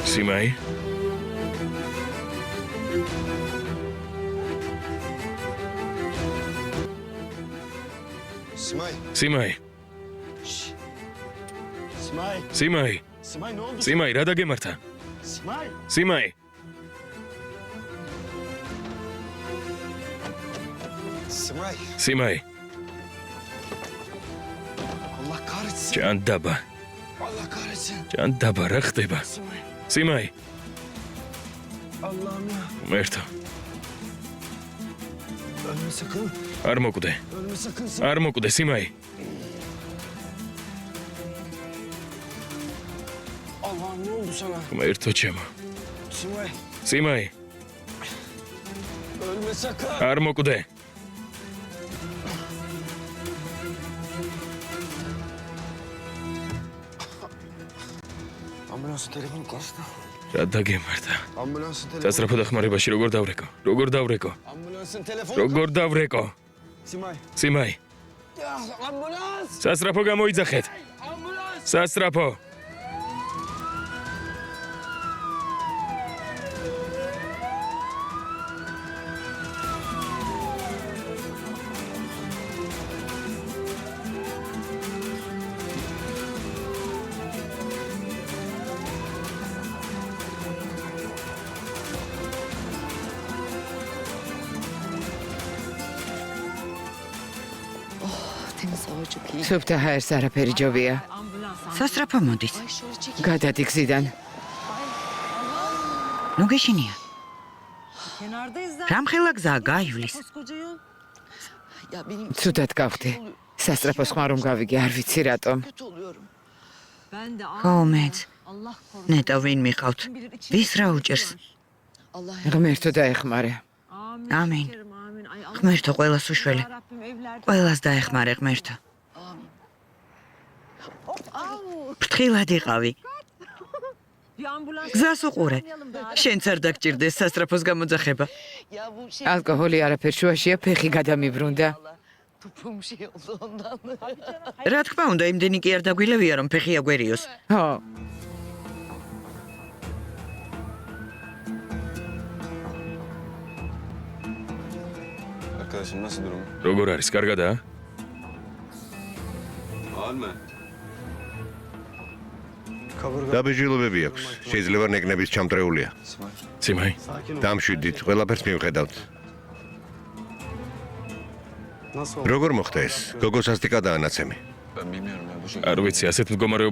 Simai. Simai. Simai. Simai, რა დაგემართა? Simai. Simai. ჭანდაბა. ჭანდაბა რა ხდება? Simai. მერტო. არ მოკვდე. არ მოკვდე, Simai. მერტო ჩემო. Simai. არ მოკვდე. რა დაგემართა? სასწრაფო დახმარებაში როგორ დავრეკო? როგორ დავრეკო? Simai. სასწრაფო გამოიძახეთ. სასწრაფო. სუფთა ჰაერს არაფერი ჯობია. სასწრაფო მოდის. გადადი გზიდან. ნუ გეშინია. რამხელა გზაა გაივლის. ცუდად გავხდი. სასწრაფოს ხმა რომ გავიგე, არ ვიცი რატომ. ხომეც. ნეტა ვინ მიყავთ? ვის რა უჭერს? ღმერთო დაეხმარე. ამინ. ღმერთო ყველას უშველე. ყველას დაეხმარე ღმერთო. ფრთხილად იყავი. გზას უყურე. შენც არ დაგჭირდეს სასწრაფოს გამოძახება. ალკოჰოლი არაფერ შუაშია, ფეხი გადამიბრუნდა. რა თქმა უნდა, იმდენი კი არ დაგვილევია, რომ ფეხი აგვერიოს. ხო. როგორ არის? კარგადაა? დაბეჭდილებები აქვს. შეიძლება ნეკნების ჩამტრეულია. Simai. დამშვიდით, ყველაფერს მივხედავთ. როგორ მოხდა ეს? გოგოს ასტიკადაა ნაცემი. არ ვიცი, ასეთ მდგომარეობაში